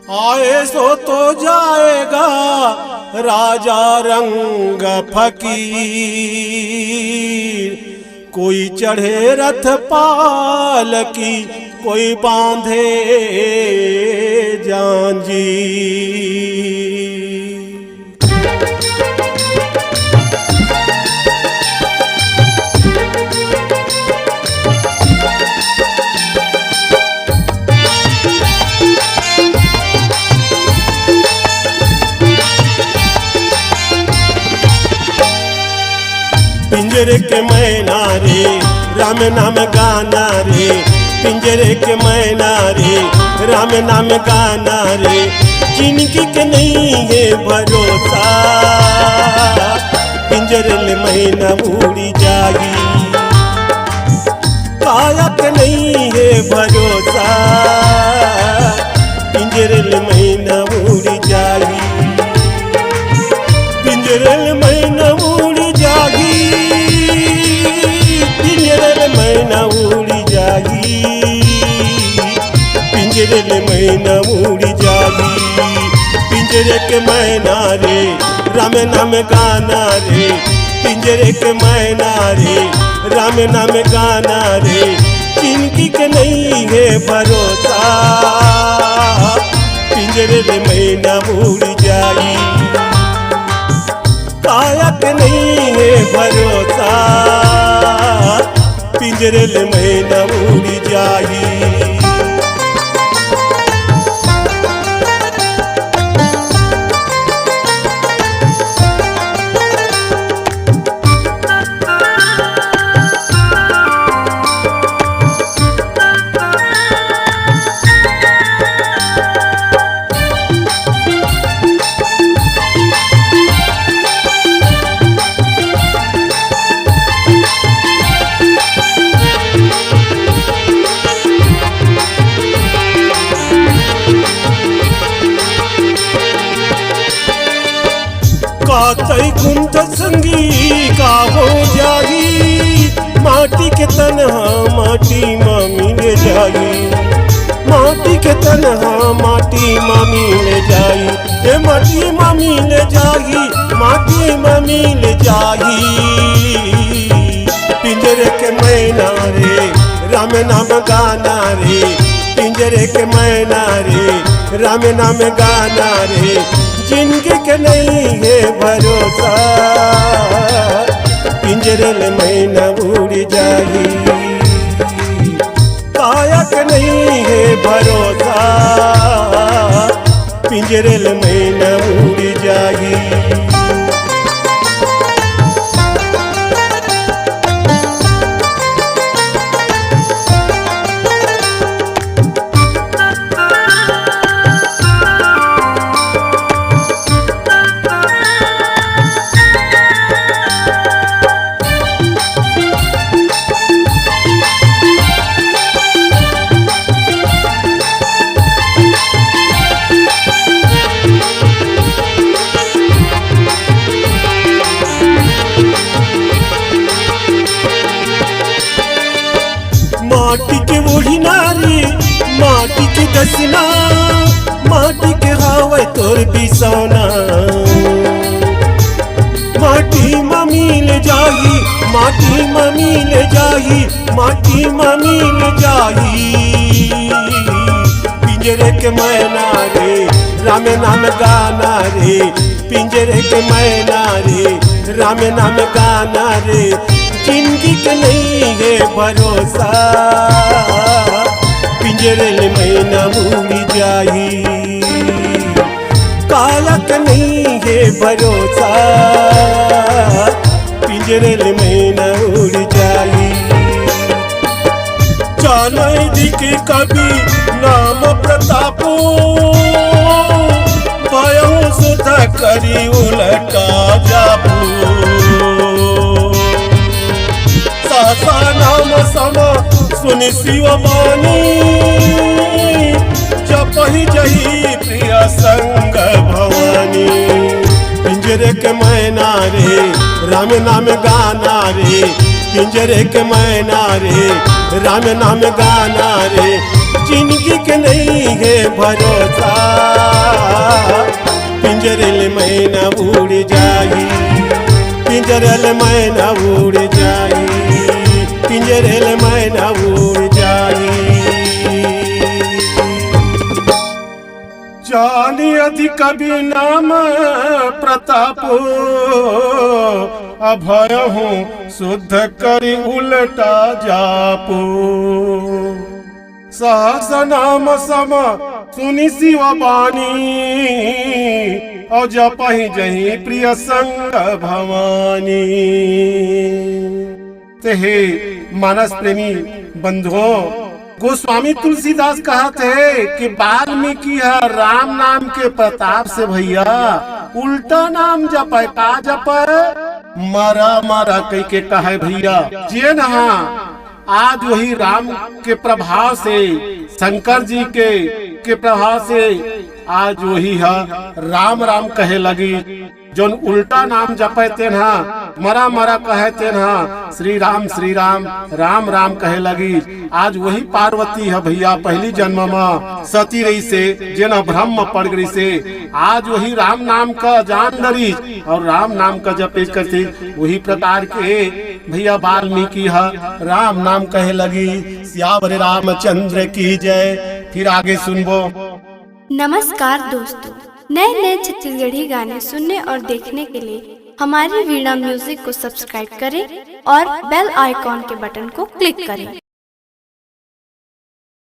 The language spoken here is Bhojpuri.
आए सो तो जाएगा राजा रंग फकीर। कोई चढ़े रथ पालकी, कोई बांधे जांजीर। पिंजरे के मैना रे राम नाम गाना रे, पिंजरे के मैना रे राम नाम गाना रे। जिनकी के नहीं है भरोसा, पिंजरे ले मैना उड़ी जागी। काया के नहीं है भरोसा, पिंजरे ले मैना उड़ी जागी। पिंजरे ले मैना उड़ी जागी, पिंजरे मैना उड़ी जागी। पिंजरे में मैना उड़ी जागी। पिंजरे के मैना रे राम नाम गाना रे, पिंजरे के मैना रे राम नाम गाना रे। जिनकी के नहीं है भरोसा, पिंजरे में मैना उड़ी जागी। काया के नहीं है भरोसा, पिंजरे ले मैना उड़ी जागी। कातई कुंठ संगी का हो जागी। माटी के तनहा माटी मामी ले जाई, माटी के तनहा माटी मामी ले जाई। ए माटी मामी ले जाई, माटी मामी ले जाई। पिंजरे के मैना रे राम नाम गाना रे, पिंजरे के मैना रे राम नाम गाना रे। जिनके के नहीं है भरोसा, पिंजरे ले मैना उड़ी जागी। काया के नहीं है भरोसा, पिंजरे ले मैना उड़ी जागी। माटी के वही नारी, माटी के दसना, माटी के हावे तोर बिसौना। माटी मामी ले जाही, माटी मामी ले जाही, माटी मामी ले जाही। पिंजरे के मैना रे राम नाम गाना रे, पिंजरे के मैना रे राम नाम गाना रे। जिंदगी के नहीं है भरोसा, पिंजरे ले मैना उड़ी जाई। काया के नहीं है भरोसा, पिंजरे ले मैना उड़ी जाई। चलो दिखे कभी नाम प्रतापो, भयो सुधा करी उलटा जाबू। सहसा नाम सम सुनि शिववाणी, जपहि जही प्रिय संग भवानी। पिंजरे के मैना रे राम नाम गाना रे, पिंजरे के मैना रे राम नाम गाना रे। जिंदगी के नहीं है भरोसा, पिंजरल मैना उड़ जाई, पिंजरल मैना उड़ जाई, पिंजरल मैना उड़ जाई। जानी अधि कवि नाम प्रताप, अभय हूँ शुद्ध करी उल्टा जापो। सहस नाम सम सुनि शिव बानी, और जपहि जहि प्रिय संग भवानी। ते हे मानस प्रेमी बंधुओं, गोस्वामी तुलसीदास कहते हैं कि वाल्मीकि है राम नाम के प्रताप से भैया उल्टा नाम जपे, का जपे मरा मरा कह के कहे भैया जे नहा। आज वही राम के प्रभाव से, शंकर जी के प्रभाव से आज वही है राम राम कहे लगी। जोन उल्टा नाम जपे तेना मरा मरा कहे तेना श्री राम राम राम कहे लगी। आज वही पार्वती है भैया पहली जन्म में सती रही से जेना ब्रह्म पड़ गई से आज वही राम नाम का जान धरी और राम नाम का जपे करती। वही प्रकार के भैया वाल्मीकि है राम नाम कहे लगी। सियावर रामचंद्र की जय। फिर आगे सुनबो। नमस्कार दोस्तों, नए नए छत्तीसगढ़ी गाने सुनने और देखने के लिए हमारी वीणा म्यूजिक को सब्सक्राइब करें और बेल आइकॉन के बटन को क्लिक करें।